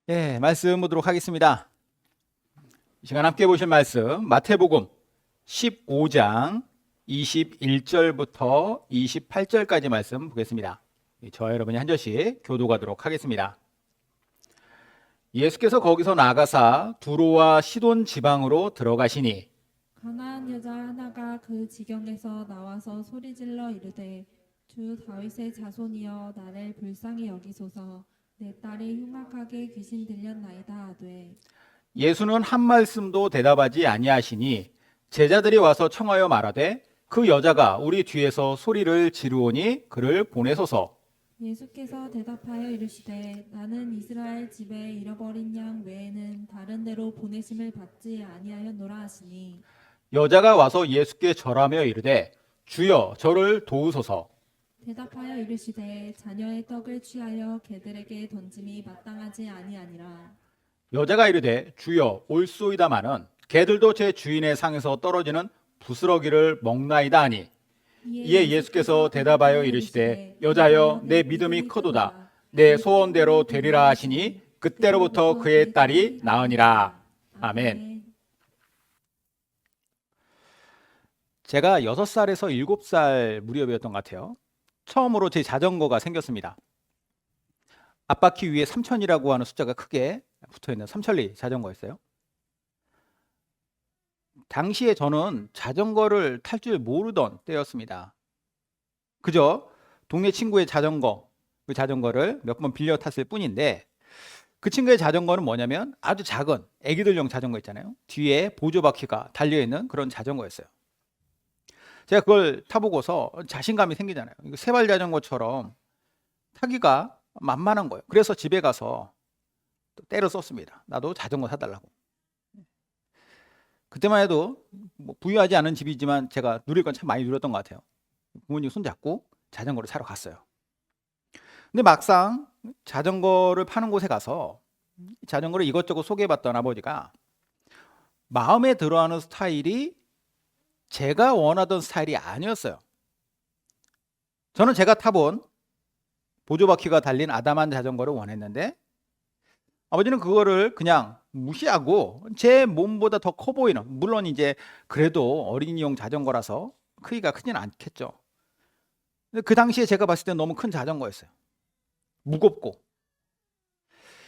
말씀 보도록 하겠습니다. 이 시간 함께 보실 말씀 마태복음 15장 21절부터 28절까지 말씀 보겠습니다. 저와 여러분이 한 절씩 교도하도록 하겠습니다. 예수께서 거기서 나가사 두로와 시돈 지방으로 들어가시니 가나안 여자 하나가 그 지경에서 나와서 소리질러 이르되 주 다윗의 자손이여 나를 불쌍히 여기소서 내 딸이 흉악하게 귀신 들렸나이다 하되 예수는 한 말씀도 대답하지 아니하시니 제자들이 와서 청하여 말하되 그 여자가 우리 뒤에서 소리를 지르오니 그를 보내소서. 예수께서 대답하여 이르시되 나는 이스라엘 집에 잃어버린 양 외에는 다른 데로 보내심을 받지 아니하였노라 하시니 여자가 와서 예수께 절하며 이르되 주여 저를 도우소서. 대답하여 이르시되 자녀의 떡을 취하여 개들에게 던짐이 마땅하지 아니하니라. 여자가 이르되 주여 올소이다마는 개들도 제 주인의 상에서 떨어지는 부스러기를 먹나이다 하니 이에 예수께서 대답하여 이르시되 여자여 내 믿음이 크도다 내 소원대로 되리라 하시니 그때로부터 그의 딸이 나으니라. 아멘. 제가 6살에서 7살 무렵이었던 것 같아요. 처음으로 제 자전거가 생겼습니다. 앞바퀴 위에 3000이라고 하는 숫자가 크게 붙어있는 삼천리 자전거였어요. 당시에 저는 자전거를 탈 줄 모르던 때였습니다. 그저 동네 친구의 자전거, 그 자전거를 몇 번 빌려 탔을 뿐인데 그 친구의 자전거는 뭐냐면 아주 작은 애기들용 자전거 있잖아요. 뒤에 보조바퀴가 달려있는 그런 자전거였어요. 제가 그걸 타보고서 자신감이 생기잖아요. 이거 세발 자전거처럼 타기가 만만한 거예요. 그래서 집에 가서 또 때려 썼습니다. 나도 자전거 사달라고. 그때만 해도 뭐 부유하지 않은 집이지만 제가 누릴 건 참 많이 누렸던 것 같아요. 부모님 손잡고 자전거를 사러 갔어요. 근데 막상 자전거를 파는 곳에 가서 자전거를 이것저것 소개해봤던 아버지가 마음에 들어하는 스타일이 제가 원하던 스타일이 아니었어요. 저는 제가 타본 보조바퀴가 달린 아담한 자전거를 원했는데 아버지는 그거를 그냥 무시하고 제 몸보다 더 커 보이는, 물론 이제 그래도 어린이용 자전거라서 크기가 크지는 않겠죠. 근데 그 당시에 제가 봤을 때 너무 큰 자전거였어요. 무겁고.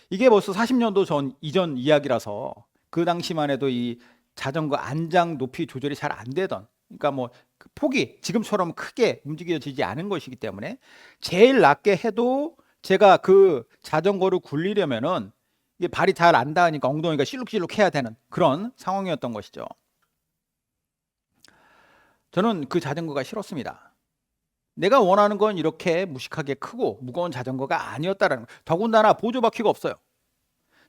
이게 벌써 40년도 전 이전 이야기라서 그 당시만 해도 이 자전거 안장 높이 조절이 잘 안 되던, 그러니까 뭐 그 폭이 지금처럼 크게 움직여지지 않은 것이기 때문에 제일 낮게 해도 제가 그 자전거를 굴리려면은 이게 발이 잘 안 닿으니까 엉덩이가 실룩실룩 해야 되는 그런 상황이었던 것이죠. 저는 그 자전거가 싫었습니다. 내가 원하는 건 이렇게 무식하게 크고 무거운 자전거가 아니었다라는 거예요. 더군다나 보조바퀴가 없어요.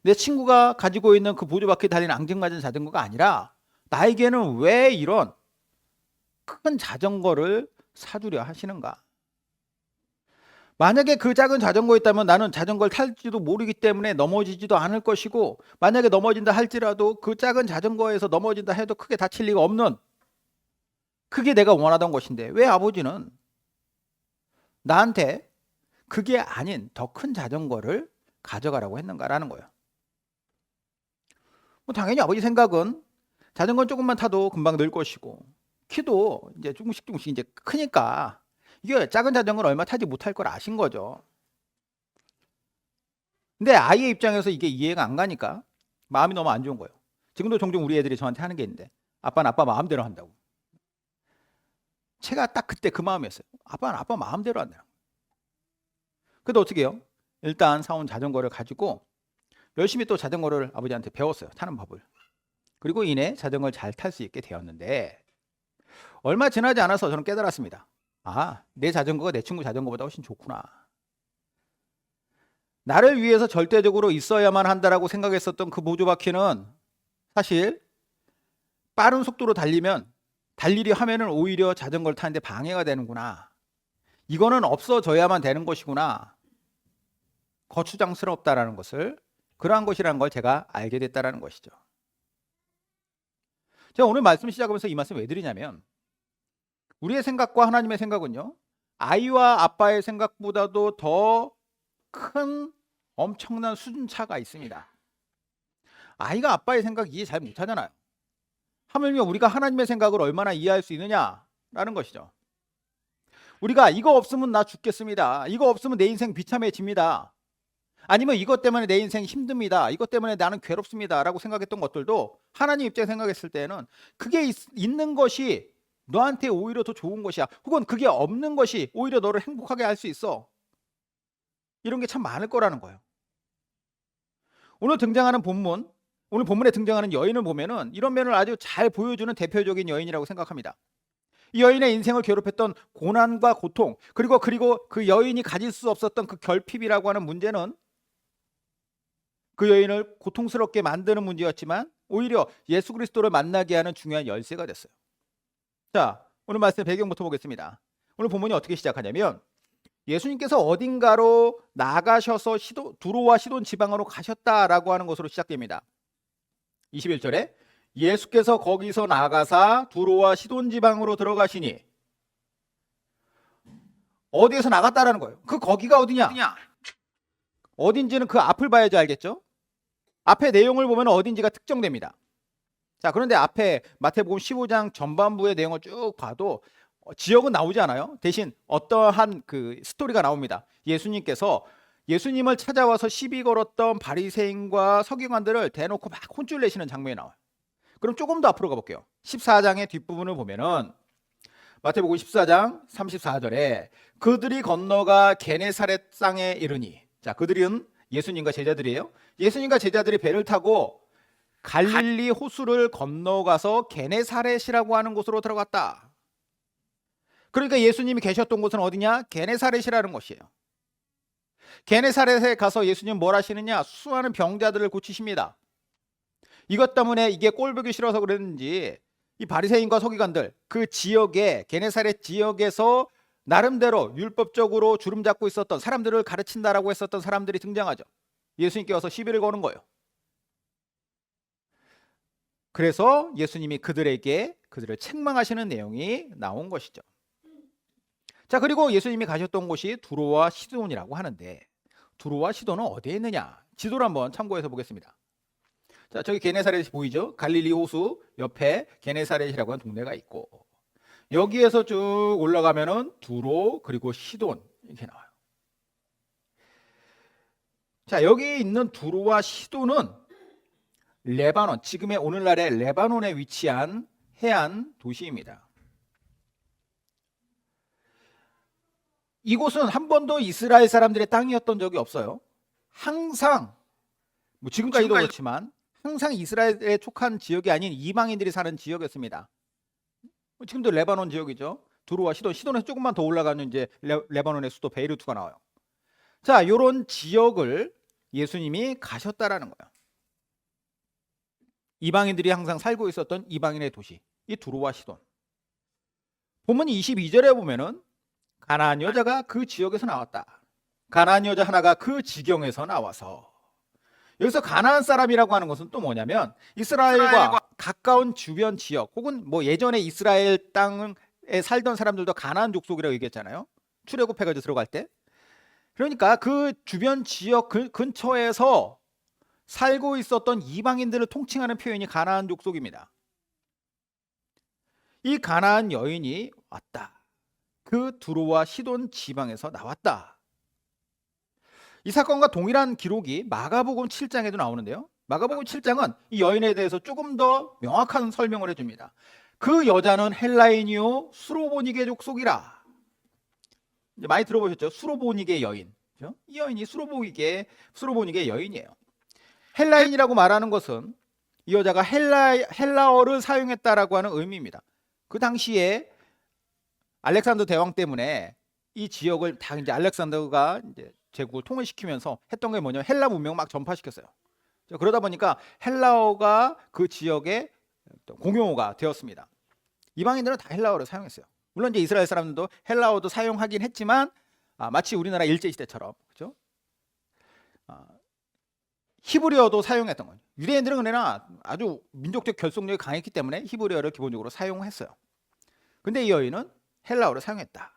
내 친구가 가지고 있는 그 보조바퀴 달린 앙증맞은 자전거가 아니라 나에게는 왜 이런 큰 자전거를 사주려 하시는가? 만약에 그 작은 자전거였다면 나는 자전거를 탈지도 모르기 때문에 넘어지지도 않을 것이고, 만약에 넘어진다 할지라도 그 작은 자전거에서 넘어진다 해도 크게 다칠 리가 없는, 그게 내가 원하던 것인데 왜 아버지는 나한테 그게 아닌 더 큰 자전거를 가져가라고 했는가라는 거예요. 뭐 당연히 아버지 생각은 자전거 조금만 타도 금방 늘 것이고 키도 이제 조금씩 이제 크니까 이게 작은 자전거는 얼마 타지 못할 걸 아신 거죠. 근데 아이의 입장에서 이게 이해가 안 가니까 마음이 너무 안 좋은 거예요. 지금도 종종 우리 애들이 저한테 하는 게 있는데 아빠는 아빠 마음대로 한다고. 제가 딱 그때 그 마음이었어요. 아빠는 아빠 마음대로 한다. 그래도 어떻게 해요? 일단 사온 자전거를 가지고 열심히 또 자전거를 아버지한테 배웠어요. 타는 법을. 그리고 이내 자전거를 잘 탈 수 있게 되었는데 얼마 지나지 않아서 저는 깨달았습니다. 아, 내 자전거가 내 친구 자전거보다 훨씬 좋구나. 나를 위해서 절대적으로 있어야만 한다라고 생각했었던 그 보조바퀴는 사실 빠른 속도로 달리면 달리려 하면은 오히려 자전거를 타는데 방해가 되는구나. 이거는 없어져야만 되는 것이구나. 거추장스럽다라는 것을, 그러한 것이라는 걸 제가 알게 됐다라는 것이죠. 제가 오늘 말씀 시작하면서 이 말씀 왜 드리냐면 우리의 생각과 하나님의 생각은요, 아이와 아빠의 생각보다도 더 큰 엄청난 수준 차가 있습니다. 아이가 아빠의 생각 이해 잘 못하잖아요. 하물며 우리가 하나님의 생각을 얼마나 이해할 수 있느냐라는 것이죠. 우리가 이거 없으면 나 죽겠습니다. 이거 없으면 내 인생 비참해집니다. 아니면 이것 때문에 내 인생 힘듭니다. 이것 때문에 나는 괴롭습니다. 라고 생각했던 것들도 하나님 입장에 생각했을 때는 그게 있는 것이 너한테 오히려 더 좋은 것이야. 혹은 그게 없는 것이 오히려 너를 행복하게 할 수 있어. 이런 게 참 많을 거라는 거예요. 오늘 본문에 등장하는 여인을 보면은 이런 면을 아주 잘 보여주는 대표적인 여인이라고 생각합니다. 이 여인의 인생을 괴롭혔던 고난과 고통, 그리고 그 여인이 가질 수 없었던 그 결핍이라고 하는 문제는 그 여인을 고통스럽게 만드는 문제였지만 오히려 예수 그리스도를 만나게 하는 중요한 열쇠가 됐어요. 자, 오늘 말씀 배경부터 보겠습니다. 오늘 본문이 어떻게 시작하냐면 예수님께서 어딘가로 나가셔서 두로와 시돈 지방으로 가셨다라고 하는 것으로 시작됩니다. 21절에 예수께서 거기서 나가사 두로와 시돈 지방으로 들어가시니, 어디에서 나갔다라는 거예요. 그 거기가 어디냐? 어딘지는 그 앞을 봐야지 알겠죠? 앞에 내용을 보면 어딘지가 특정됩니다. 자, 그런데 앞에 마태복음 15장 전반부의 내용을 쭉 봐도 지역은 나오지 않아요. 대신 어떠한 그 스토리가 나옵니다. 예수님을 찾아와서 시비 걸었던 바리새인과 서기관들을 대놓고 막 혼쭐 내시는 장면이 나와요. 그럼 조금 더 앞으로 가볼게요. 14장의 뒷부분을 보면은 마태복음 14장 34절에 그들이 건너가 게네사렛 땅에 이르니, 자, 그들은 예수님과 제자들이에요. 예수님과 제자들이 배를 타고 갈릴리 호수를 건너가서 게네사렛이라고 하는 곳으로 들어갔다. 그러니까 예수님이 계셨던 곳은 어디냐? 게네사렛이라는 곳이에요. 게네사렛에 가서 예수님 뭘 하시느냐? 수많은 병자들을 고치십니다. 이것 때문에 이게 꼴보기 싫어서 그랬는지 이 바리새인과 서기관들, 그 지역에, 게네사렛 지역에서 나름대로 율법적으로 주름 잡고 있었던 사람들을 가르친다라고 했었던 사람들이 등장하죠. 예수님께 와서 시비를 거는 거예요. 그래서 예수님이 그들을 책망하시는 내용이 나온 것이죠. 자, 그리고 예수님이 가셨던 곳이 두로와 시돈이라고 하는데, 두로와 시돈은 어디에 있느냐? 지도를 한번 참고해서 보겠습니다. 자, 저기 게네사렛이 보이죠? 갈릴리 호수 옆에 게네사렛이라고 하는 동네가 있고, 여기에서 쭉 올라가면은 두로 그리고 시돈 이렇게 나와요. 자, 여기 있는 두로와 시돈은 레바논, 지금의 오늘날의 레바논에 위치한 해안 도시입니다. 이곳은 한 번도 이스라엘 사람들의 땅이었던 적이 없어요. 항상 지금까지도 그렇지만 항상 이스라엘에 속한 지역이 아닌 이방인들이 사는 지역이었습니다. 지금도 레바논 지역이죠. 두로와 시돈에서 조금만 더 올라가면 이제 레바논의 수도 베이루트가 나와요. 자, 이런 지역을 예수님이 가셨다라는 거예요. 이방인들이 항상 살고 있었던 이방인의 도시, 이 두로와 시돈. 본문 22절에 보면은 가나안 여자가 그 지역에서 나왔다. 가나안 여자 하나가 그 지경에서 나와서, 여기서 가나안 사람이라고 하는 것은 또 뭐냐면 이스라엘과 가까운 주변 지역, 혹은 뭐 예전에 이스라엘 땅에 살던 사람들도 가나안 족속이라고 얘기했잖아요. 출애굽해가지고 들어갈 때. 그러니까 그 주변 지역 근처에서 살고 있었던 이방인들을 통칭하는 표현이 가나안 족속입니다. 이 가나안 여인이 왔다. 그 두로와 시돈 지방에서 나왔다. 이 사건과 동일한 기록이 마가복음 7장에도 나오는데요. 마가복음 7장은 이 여인에 대해서 조금 더 명확한 설명을 해줍니다. 그 여자는 헬라인이요 수로보니게 족속이라. 이제 많이 들어보셨죠? 수로보니게 여인. 그렇죠? 이 여인이 수로보니게 여인이에요. 헬라인이라고 말하는 것은 이 여자가 헬라어를 사용했다라고 하는 의미입니다. 그 당시에 알렉산더 대왕 때문에 이 지역을 다 이제 알렉산더가 이제 제국을 통일시키면서 했던 게 뭐냐면 헬라 문명을 막 전파시켰어요. 그러다 보니까 헬라어가 그 지역의 공용어가 되었습니다. 이방인들은 다 헬라어를 사용했어요. 물론 이제 이스라엘 사람들도 헬라어도 사용하긴 했지만 마치 우리나라 일제 시대처럼, 그렇죠? 히브리어도 사용했던 거죠. 유대인들은 그러나 아주 민족적 결속력이 강했기 때문에 히브리어를 기본적으로 사용했어요. 근데 이 여인은 헬라어를 사용했다.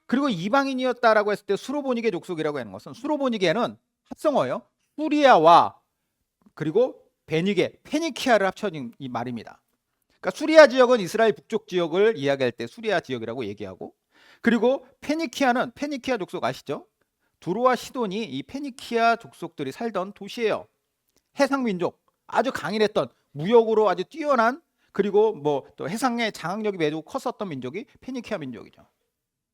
그리고 이방인이었다라고 했을 때 수로보니게 족속이라고 하는 것은 수로보니게는 합성어예요. 수리아와 그리고 베니게, 페니키아를 합쳐진 이 말입니다. 그러니까 수리아 지역은 이스라엘 북쪽 지역을 이야기할 때 수리아 지역이라고 얘기하고, 그리고 페니키아는 페니키아 족속 아시죠? 두로와 시돈이 이 페니키아 족속들이 살던 도시예요. 해상 민족, 아주 강인했던, 무역으로 아주 뛰어난, 그리고 뭐 또 해상의 장악력이 매우 컸었던 민족이 페니키아 민족이죠.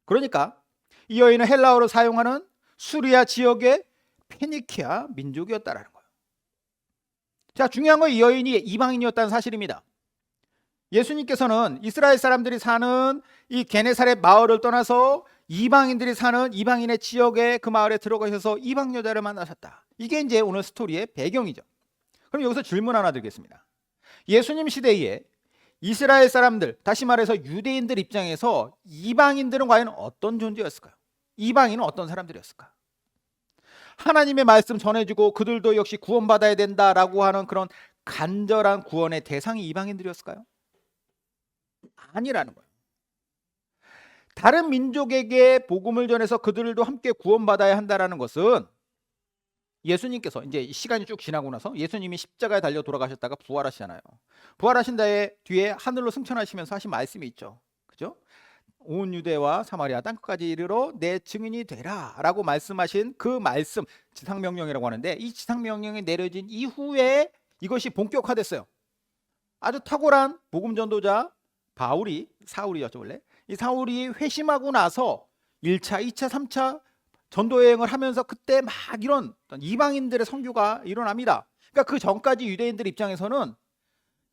그러니까 이 여인은 헬라어로 사용하는 수리아 지역의 페니키아 민족이었다라는 거예요. 자, 중요한 건 이 여인이 이방인이었다는 사실입니다. 예수님께서는 이스라엘 사람들이 사는 이 게네사렛 마을을 떠나서 이방인들이 사는 이방인의 지역에 그 마을에 들어가셔서 이방 여자를 만나셨다. 이게 이제 오늘 스토리의 배경이죠. 그럼 여기서 질문 하나 드리겠습니다. 예수님 시대에 이스라엘 사람들, 다시 말해서 유대인들 입장에서 이방인들은 과연 어떤 존재였을까요? 이방인은 어떤 사람들이었을까? 하나님의 말씀 전해주고 그들도 역시 구원받아야 된다라고 하는 그런 간절한 구원의 대상이 이방인들이었을까요? 아니라는 거예요. 다른 민족에게 복음을 전해서 그들도 함께 구원받아야 한다라는 것은 예수님께서 이제 시간이 쭉 지나고 나서 예수님이 십자가에 달려 돌아가셨다가 부활하시잖아요. 부활하신 뒤에 하늘로 승천하시면서 하신 말씀이 있죠. 그죠? 온 유대와 사마리아 땅끝까지 이르러 내 증인이 되라라고 말씀하신 그 말씀, 지상명령이라고 하는데, 이 지상명령이 내려진 이후에 이것이 본격화됐어요. 아주 탁월한 복음 전도자 사울이었죠 원래. 이 사울이 회심하고 나서 1차, 2차, 3차 전도 여행을 하면서 그때 막 이런 이방인들의 선교가 일어납니다. 그러니까 그 전까지 유대인들 입장에서는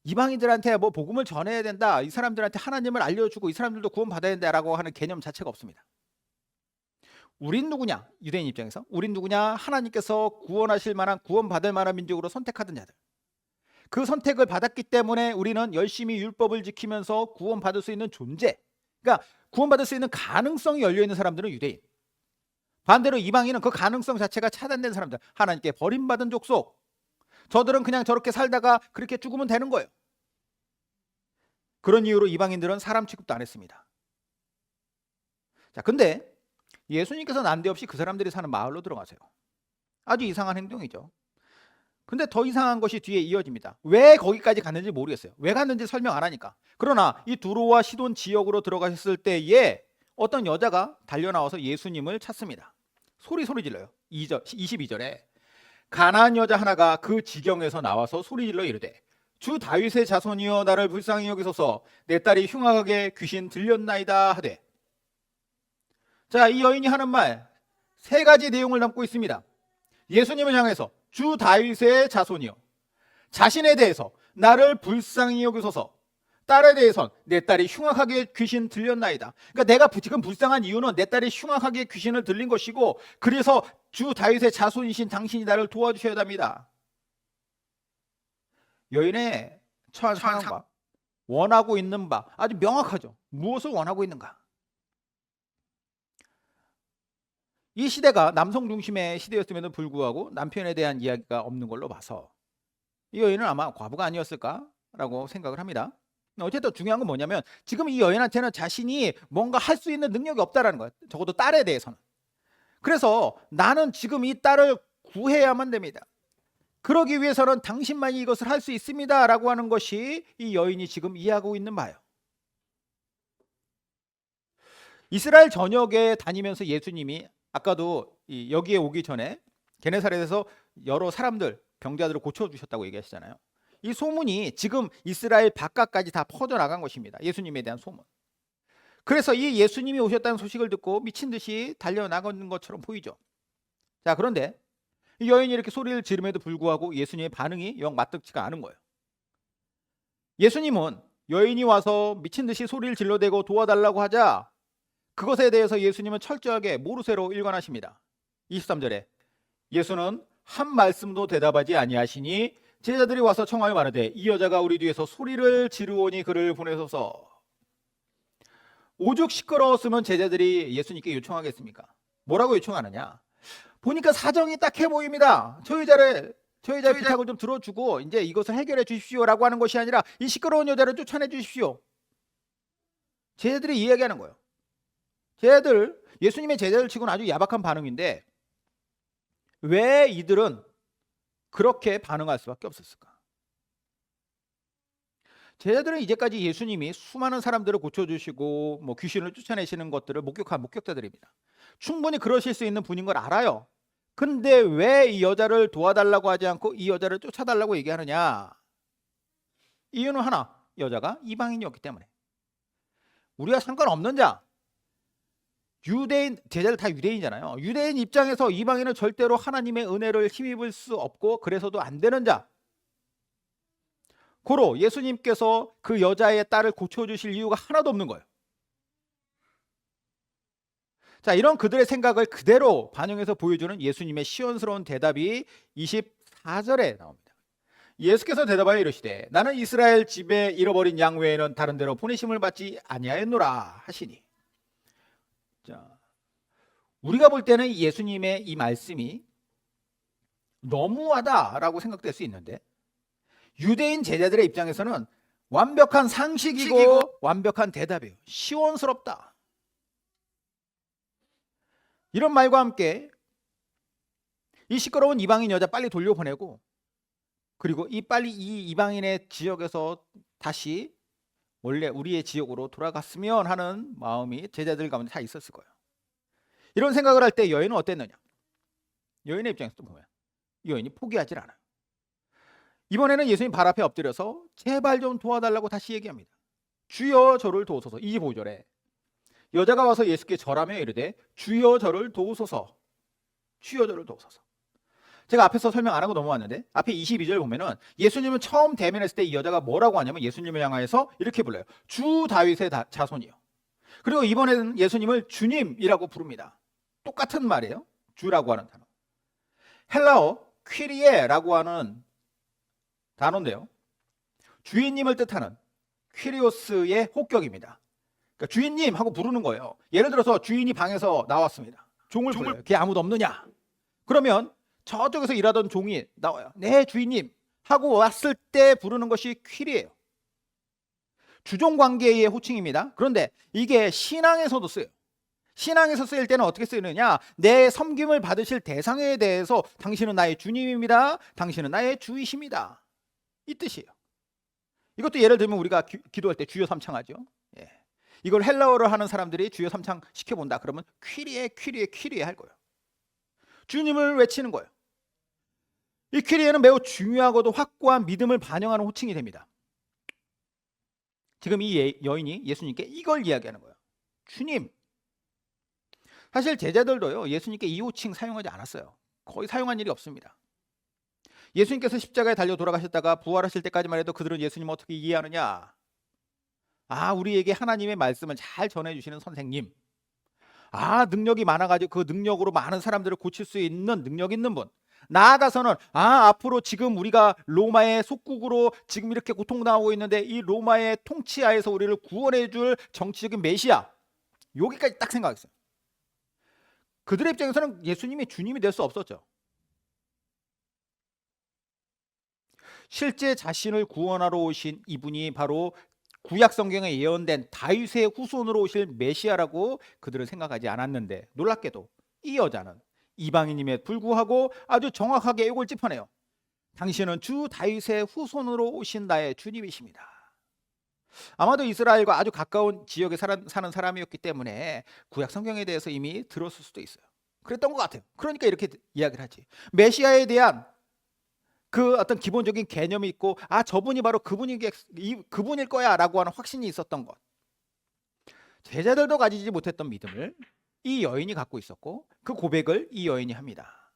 이방인들한테 뭐 복음을 전해야 된다, 이 사람들한테 하나님을 알려주고 이 사람들도 구원받아야 된다라고 하는 개념 자체가 없습니다. 우린 누구냐? 유대인 입장에서 우린 누구냐? 하나님께서 구원하실 만한, 구원받을 만한 민족으로 선택하던 자들. 그 선택을 받았기 때문에 우리는 열심히 율법을 지키면서 구원받을 수 있는 존재, 그러니까 구원받을 수 있는 가능성이 열려있는 사람들은 유대인. 반대로 이방인은 그 가능성 자체가 차단된 사람들, 하나님께 버림받은 족속, 저들은 그냥 저렇게 살다가 그렇게 죽으면 되는 거예요. 그런 이유로 이방인들은 사람 취급도 안 했습니다. 자, 근데 예수님께서 난데없이 그 사람들이 사는 마을로 들어가세요. 아주 이상한 행동이죠. 근데 더 이상한 것이 뒤에 이어집니다. 왜 거기까지 갔는지 모르겠어요. 왜 갔는지 설명 안 하니까. 그러나 이 두로와 시돈 지역으로 들어가셨을 때에 어떤 여자가 달려나와서 예수님을 찾습니다. 소리 질러요. 22절에 가나안 여자 하나가 그 지경에서 나와서 소리 질러 이르되 주 다윗의 자손이여 나를 불쌍히 여기소서, 내 딸이 흉악하게 귀신 들렸나이다 하되. 자, 이 여인이 하는 말 세 가지 내용을 담고 있습니다. 예수님을 향해서 주 다윗의 자손이여, 자신에 대해서 나를 불쌍히 여기소서, 딸에 대해선 내 딸이 흉악하게 귀신 들렸나이다. 그러니까 내가 지금 불쌍한 이유는 내 딸이 흉악하게 귀신을 들린 것이고, 그래서 주 다윗의 자손이신 당신이 나를 도와주셔야 합니다. 여인의 처한 상황과 원하고 있는 바 아주 명확하죠. 무엇을 원하고 있는가? 이 시대가 남성 중심의 시대였음에도 불구하고 남편에 대한 이야기가 없는 걸로 봐서 이 여인은 아마 과부가 아니었을까라고 생각을 합니다. 어쨌든 중요한 건 뭐냐면 지금 이 여인한테는 자신이 뭔가 할 수 있는 능력이 없다라는 거예요. 적어도 딸에 대해서는. 그래서 나는 지금 이 딸을 구해야만 됩니다. 그러기 위해서는 당신만이 이것을 할 수 있습니다 라고 하는 것이 이 여인이 지금 이해하고 있는 바예요. 이스라엘 전역에 다니면서 예수님이 아까도 여기에 오기 전에 게네사렛에서 여러 사람들, 병자들을 고쳐주셨다고 얘기하시잖아요. 이 소문이 지금 이스라엘 바깥까지 다 퍼져나간 것입니다. 예수님에 대한 소문. 그래서 이 예수님이 오셨다는 소식을 듣고 미친 듯이 달려나가는 것처럼 보이죠. 자, 그런데 이 여인이 이렇게 소리를 지름에도 불구하고 예수님의 반응이 영 마뜩지가 않은 거예요. 예수님은 여인이 와서 미친 듯이 소리를 질러대고 도와달라고 하자 그것에 대해서 예수님은 철저하게 모르쇠로 일관하십니다. 23절에 예수는 한 말씀도 대답하지 아니하시니 제자들이 와서 청하여 말하되 이 여자가 우리 뒤에서 소리를 지르오니 그를 보내소서. 오죽 시끄러웠으면 제자들이 예수님께 요청하겠습니까? 뭐라고 요청하느냐? 보니까 사정이 딱해 보입니다. 저 여자의 부탁을 좀 들어주고 이제 이것을 해결해 주십시오라고 하는 것이 아니라 이 시끄러운 여자를 쫓아내 주십시오. 제자들이 이야기하는 거예요. 제자들, 예수님의 제자들 치고는 아주 야박한 반응인데 왜 이들은 그렇게 반응할 수밖에 없었을까? 제자들은 이제까지 예수님이 수많은 사람들을 고쳐주시고 뭐 귀신을 쫓아내시는 것들을 목격한 목격자들입니다. 충분히 그러실 수 있는 분인 걸 알아요. 근데 왜 이 여자를 도와달라고 하지 않고 이 여자를 쫓아달라고 얘기하느냐? 이유는 하나, 여자가 이방인이었기 때문에. 우리가 상관없는 자, 유대인, 제자들 다 유대인이잖아요. 유대인 입장에서 이방인은 절대로 하나님의 은혜를 힘입을 수 없고 그래서도 안 되는 자. 고로 예수님께서 그 여자의 딸을 고쳐주실 이유가 하나도 없는 거예요. 자, 이런 그들의 생각을 그대로 반영해서 보여주는 예수님의 시원스러운 대답이 24절에 나옵니다. 예수께서 대답하여 이르시되 나는 이스라엘 집에 잃어버린 양 외에는 다른 데로 보내심을 받지 아니하였노라 하시니. 자, 우리가 볼 때는 예수님의 이 말씀이 너무하다라고 생각될 수 있는데 유대인 제자들의 입장에서는 완벽한 상식이고 완벽한 대답이에요. 시원스럽다. 이런 말과 함께 이 시끄러운 이방인 여자 빨리 돌려보내고 그리고 빨리 이 이방인의 지역에서 다시 원래 우리의 지역으로 돌아갔으면 하는 마음이 제자들 가운데 다 있었을 거예요. 이런 생각을 할 때 여인은 어땠느냐? 여인의 입장에서 또 보면 여인이 포기하질 않아요. 이번에는 예수님 발 앞에 엎드려서 제발 좀 도와달라고 다시 얘기합니다. 주여 저를 도우소서. 25절에 여자가 와서 예수께 절하며 이르되 주여 저를 도우소서. 주여 저를 도우소서. 제가 앞에서 설명 안 하고 넘어왔는데 앞에 22절 보면은 예수님은 처음 대면했을 때 이 여자가 뭐라고 하냐면 예수님을 향하여서 이렇게 불러요. 주 다윗의 자손이요. 그리고 이번에는 예수님을 주님이라고 부릅니다. 똑같은 말이에요. 주라고 하는 단어. 헬라어 퀴리에라고 하는 단어인데요. 주인님을 뜻하는 퀴리오스의 혹격입니다. 그러니까 주인님 하고 부르는 거예요. 예를 들어서 주인이 방에서 나왔습니다. 종을 불러요. 걔 아무도 없느냐? 그러면 저쪽에서 일하던 종이 나와요. 네 주인님 하고 왔을 때 부르는 것이 퀴리예요. 주종 관계의 호칭입니다. 그런데 이게 신앙에서도 쓰여요. 신앙에서 쓰일 때는 어떻게 쓰느냐? 내 섬김을 받으실 대상에 대해서 당신은 나의 주님입니다. 당신은 나의 주이십니다. 이 뜻이에요. 이것도 예를 들면 우리가 기도할 때 주여 삼창하죠. 예. 이걸 헬라어를 하는 사람들이 주여 삼창 시켜본다. 그러면 퀴리에 할 거예요. 주님을 외치는 거예요. 이 퀴리에는 매우 중요하고도 확고한 믿음을 반영하는 호칭이 됩니다. 지금 이 여인이 예수님께 이걸 이야기하는 거예요. 주님. 사실 제자들도요 예수님께 이 호칭 사용하지 않았어요. 거의 사용한 일이 없습니다. 예수님께서 십자가에 달려 돌아가셨다가 부활하실 때까지만 해도 그들은 예수님을 어떻게 이해하느냐? 아, 우리에게 하나님의 말씀을 잘 전해주시는 선생님. 아, 능력이 많아가지고 그 능력으로 많은 사람들을 고칠 수 있는 능력 있는 분. 나아가서는 앞으로 지금 우리가 로마의 속국으로 지금 이렇게 고통당하고 있는데 이 로마의 통치하에서 우리를 구원해 줄 정치적인 메시아. 여기까지 딱 생각했어요. 그들의 입장에서는 예수님이 주님이 될 수 없었죠. 실제 자신을 구원하러 오신 이분이 바로 구약 성경에 예언된 다윗의 후손으로 오실 메시아라고 그들은 생각하지 않았는데 놀랍게도 이 여자는 이방인임에 불구하고 아주 정확하게 이걸 짚어내요. 당신은 주 다윗의 후손으로 오신 나의 주님이십니다. 아마도 이스라엘과 아주 가까운 지역에 사는 사람이었기 때문에 구약 성경에 대해서 이미 들었을 수도 있어요. 그랬던 것 같아요. 그러니까 이렇게 이야기를 하지. 메시아에 대한 그 어떤 기본적인 개념이 있고 저분이 바로 그분일 거야 라고 하는 확신이 있었던 것. 제자들도 가지지 못했던 믿음을 이 여인이 갖고 있었고 그 고백을 이 여인이 합니다.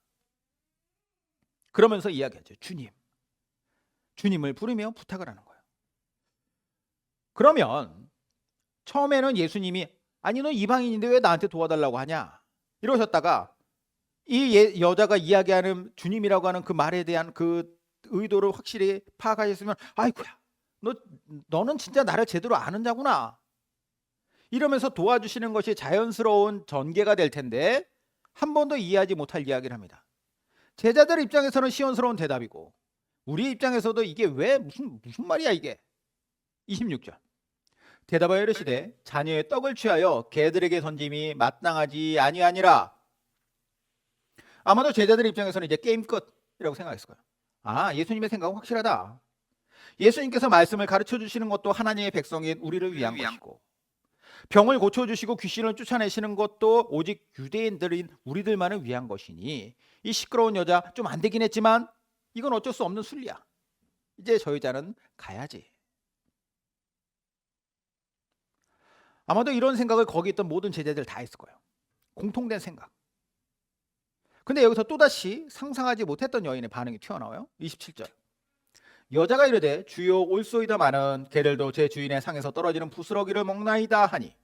그러면서 이야기하죠. 주님을 부르며 부탁을 하는 거예요. 그러면 처음에는 예수님이 아니 너 이방인인데 왜 나한테 도와달라고 하냐 이러셨다가 이 여자가 이야기하는 주님이라고 하는 그 말에 대한 그 의도를 확실히 파악하셨으면 아이고야 너는 진짜 나를 제대로 아는 자구나 이러면서 도와주시는 것이 자연스러운 전개가 될 텐데 한 번도 이해하지 못할 이야기를 합니다. 제자들 입장에서는 시원스러운 대답이고 우리 입장에서도 이게 왜 무슨 말이야 이게. 26절 대답하여 이르시되 자녀의 떡을 취하여 개들에게 던짐이 마땅하지 아니하니라. 아마도 제자들 입장에서는 이제 게임 끝이라고 생각했을 거예요. 아, 예수님의 생각은 확실하다. 예수님께서 말씀을 가르쳐 주시는 것도 하나님의 백성인 우리를 위한 것이고, 병을 고쳐주시고 귀신을 쫓아내시는 것도 오직 유대인들인 우리들만을 위한 것이니 이 시끄러운 여자 좀 안 되긴 했지만 이건 어쩔 수 없는 순리야. 이제 저 여자는 가야지. 아마도 이런 생각을 거기 있던 모든 제자들 다 했을 거예요. 공통된 생각. 근데 여기서 또다시 상상하지 못했던 여인의 반응이 튀어나와요. 27절. 여자가 이르되 주여 올소이다마는 개들도 제 주인의 상에서 떨어지는 부스러기를 먹나이다 하니.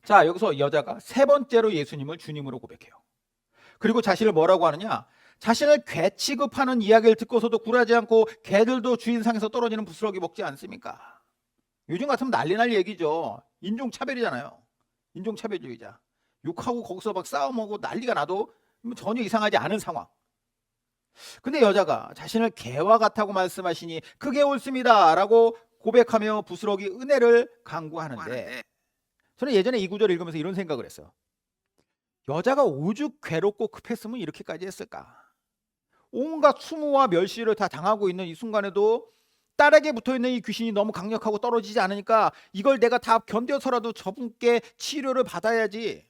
자, 여기서 여자가 세 번째로 예수님을 주님으로 고백해요. 그리고 자신을 뭐라고 하느냐? 자신을 개 취급하는 이야기를 듣고서도 굴하지 않고 개들도 주인 상에서 떨어지는 부스러기 먹지 않습니까? 요즘 같으면 난리 날 얘기죠. 인종차별이잖아요. 인종차별주의자. 욕하고 거기서 막 싸움하고 난리가 나도 전혀 이상하지 않은 상황. 근데 여자가 자신을 개와 같다고 말씀하시니 그게 옳습니다 라고 고백하며 부스러기 은혜를 강구하는데, 저는 예전에 이 구절을 읽으면서 이런 생각을 했어요. 여자가 오죽 괴롭고 급했으면 이렇게까지 했을까? 온갖 수모와 멸시를 다 당하고 있는 이 순간에도 딸에게 붙어있는 이 귀신이 너무 강력하고 떨어지지 않으니까 이걸 내가 다 견뎌서라도 저분께 치료를 받아야지.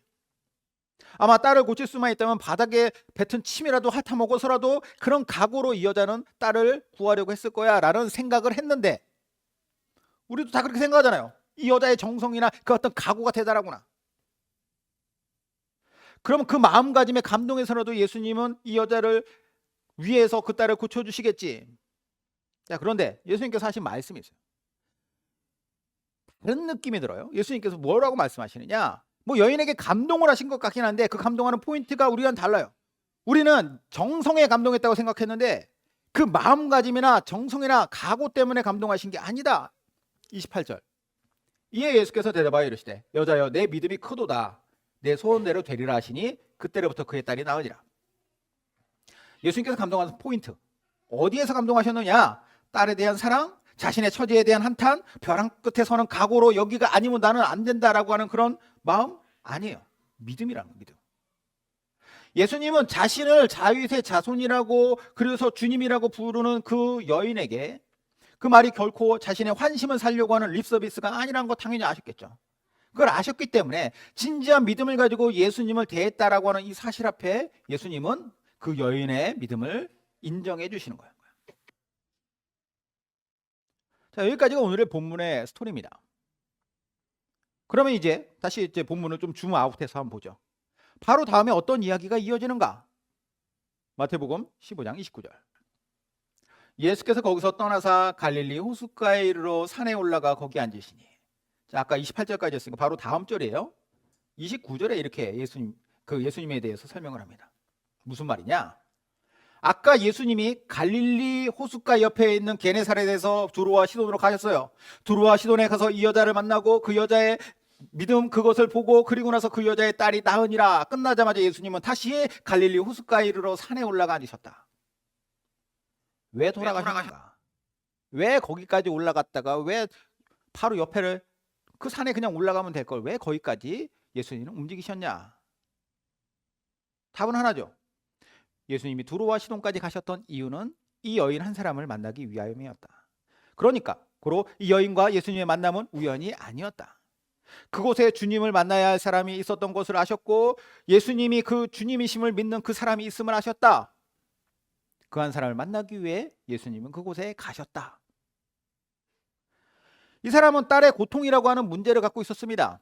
아마 딸을 고칠 수만 있다면 바닥에 뱉은 침이라도 핥아먹어서라도 그런 각오로 이 여자는 딸을 구하려고 했을 거야 라는 생각을 했는데, 우리도 다 그렇게 생각하잖아요. 이 여자의 정성이나 그 어떤 각오가 대단하구나. 그럼 그 마음가짐에 감동해서라도 예수님은 이 여자를 위해서 그 딸을 고쳐주시겠지. 자, 그런데 예수님께서 하신 말씀이 있어요. 다른 느낌이 들어요. 예수님께서 뭐라고 말씀하시느냐? 뭐 여인에게 감동을 하신 것 같긴 한데 그 감동하는 포인트가 우리와는 달라요. 우리는 정성에 감동했다고 생각했는데 그 마음가짐이나 정성이나 각오 때문에 감동하신 게 아니다. 28절. 이에 예수께서 대답하여 이르시되 여자여 내 믿음이 크도다. 내 소원대로 되리라 하시니 그때로부터 그의 딸이 나으니라. 예수님께서 감동하는 포인트. 어디에서 감동하셨느냐? 딸에 대한 사랑, 자신의 처지에 대한 한탄, 벼랑 끝에 서는 각오로 여기가 아니면 나는 안 된다라고 하는 그런 마음? 아니에요. 믿음이라는 믿음. 예수님은 자신을 다윗의 자손이라고 그래서 주님이라고 부르는 그 여인에게 그 말이 결코 자신의 환심을 살려고 하는 립서비스가 아니라는 거 당연히 아셨겠죠. 그걸 아셨기 때문에 진지한 믿음을 가지고 예수님을 대했다라고 하는 이 사실 앞에 예수님은 그 여인의 믿음을 인정해 주시는 거예요. 자, 여기까지가 오늘의 본문의 스토리입니다. 그러면 이제 다시 본문을 좀 줌아웃해서 한번 보죠. 바로 다음에 어떤 이야기가 이어지는가? 마태복음 15장 29절. 예수께서 거기서 떠나사 갈릴리 호숫가에 이르러 산에 올라가 거기 앉으시니. 자, 아까 28절까지 했으니까 바로 다음 절이에요. 29절에 이렇게 예수님에 대해서 설명을 합니다. 무슨 말이냐? 아까 예수님이 갈릴리 호숫가 옆에 있는 게네사렛에서 두로와 시돈으로 가셨어요. 두로와 시돈에 가서 이 여자를 만나고 그 여자의 믿음 그것을 보고 그리고 나서 그 여자의 딸이 나으니라. 끝나자마자 예수님은 다시 갈릴리 호숫가에 이르러 산에 올라가 앉으셨다. 왜 돌아가셨는가? 왜 거기까지 올라갔다가 왜 바로 옆에를 그 산에 그냥 올라가면 될 걸 왜 거기까지 예수님은 움직이셨냐? 답은 하나죠. 예수님이 두로와 시돈까지 가셨던 이유는 이 여인 한 사람을 만나기 위함이었다. 그러니까 고로 이 여인과 예수님의 만남은 우연이 아니었다. 그곳에 주님을 만나야 할 사람이 있었던 것을 아셨고 예수님이 그 주님이심을 믿는 그 사람이 있음을 아셨다. 그 한 사람을 만나기 위해 예수님은 그곳에 가셨다. 이 사람은 딸의 고통이라고 하는 문제를 갖고 있었습니다.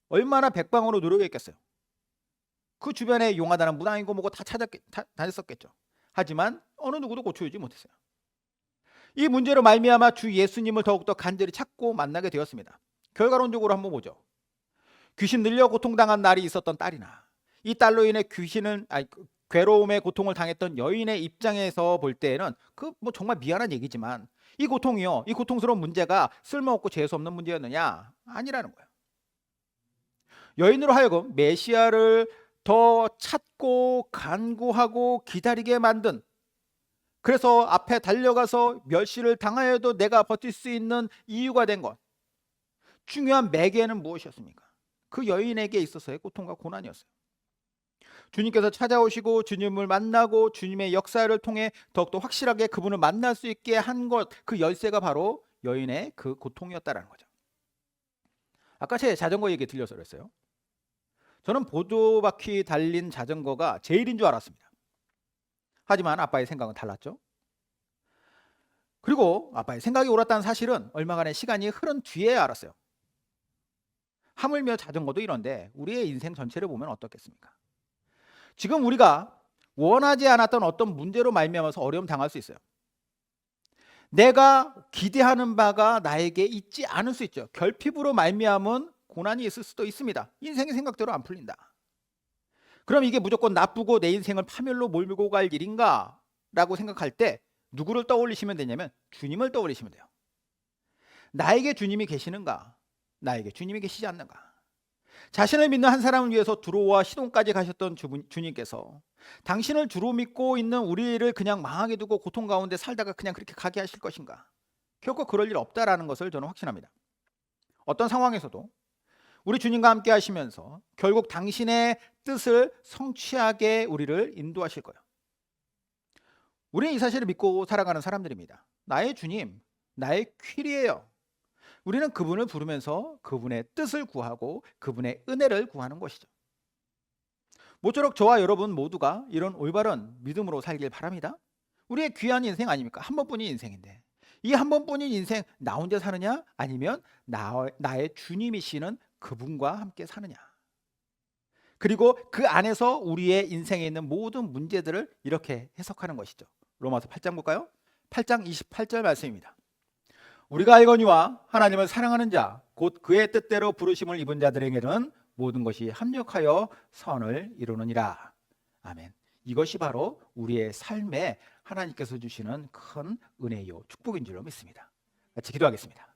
얼마나 백방으로 노력했겠어요. 그 주변에 용하다는 무당이고 뭐고 다 다녔었겠죠. 하지만 어느 누구도 고쳐주지 못했어요. 이 문제로 말미암아 주 예수님을 더욱더 간절히 찾고 만나게 되었습니다. 결과론적으로 한번 보죠. 귀신 들려 고통당한 날이 있었던 딸이나 이 딸로 인해 괴로움의 고통을 당했던 여인의 입장에서 볼 때에는 그 뭐 정말 미안한 얘기지만 이 고통이요, 이 고통스러운 문제가 쓸모없고 재수없는 문제였느냐? 아니라는 거예요. 여인으로 하여금 메시아를 더 찾고 간구하고 기다리게 만든, 그래서 앞에 달려가서 멸시를 당하여도 내가 버틸 수 있는 이유가 된 것, 중요한 매개는 무엇이었습니까? 그 여인에게 있어서의 고통과 고난이었어요. 주님께서 찾아오시고 주님을 만나고 주님의 역사를 통해 더욱더 확실하게 그분을 만날 수 있게 한 것, 그 열쇠가 바로 여인의 그 고통이었다라는 거죠. 아까 제 자전거 얘기 들려서 그랬어요. 저는 보조바퀴 달린 자전거가 제일인 줄 알았습니다. 하지만 아빠의 생각은 달랐죠. 그리고 아빠의 생각이 옳았다는 사실은 얼마간의 시간이 흐른 뒤에 알았어요. 하물며 자전거도 이런데 우리의 인생 전체를 보면 어떻겠습니까? 지금 우리가 원하지 않았던 어떤 문제로 말미암아서 어려움 당할 수 있어요. 내가 기대하는 바가 나에게 있지 않을 수 있죠. 결핍으로 말미암은 고난이 있을 수도 있습니다. 인생의 생각대로 안 풀린다. 그럼 이게 무조건 나쁘고 내 인생을 파멸로 몰고 갈 일인가? 라고 생각할 때 누구를 떠올리시면 되냐면 주님을 떠올리시면 돼요. 나에게 주님이 계시는가? 나에게 주님이 계시지 않는가? 자신을 믿는 한 사람을 위해서 두로와 시돈까지 가셨던 주님께서 당신을 주로 믿고 있는 우리를 그냥 망하게 두고 고통 가운데 살다가 그냥 그렇게 가게 하실 것인가? 결코 그럴 일 없다라는 것을 저는 확신합니다. 어떤 상황에서도 우리 주님과 함께 하시면서 결국 당신의 뜻을 성취하게 우리를 인도하실 거예요. 우리는 이 사실을 믿고 살아가는 사람들입니다. 나의 주님, 나의 퀴리예요. 우리는 그분을 부르면서 그분의 뜻을 구하고 그분의 은혜를 구하는 것이죠. 모쪼록 저와 여러분 모두가 이런 올바른 믿음으로 살길 바랍니다. 우리의 귀한 인생 아닙니까? 한 번뿐인 인생인데 이 한 번뿐인 인생 나 혼자 사느냐 아니면 나의 주님이시는 그분과 함께 사느냐. 그리고 그 안에서 우리의 인생에 있는 모든 문제들을 이렇게 해석하는 것이죠. 로마서 8장 볼까요? 8장 28절 말씀입니다. 우리가 알거니와 하나님을 사랑하는 자 곧 그의 뜻대로 부르심을 입은 자들에게는 모든 것이 합력하여 선을 이루느니라. 아멘. 이것이 바로 우리의 삶에 하나님께서 주시는 큰 은혜요 축복인 줄로 믿습니다. 같이 기도하겠습니다.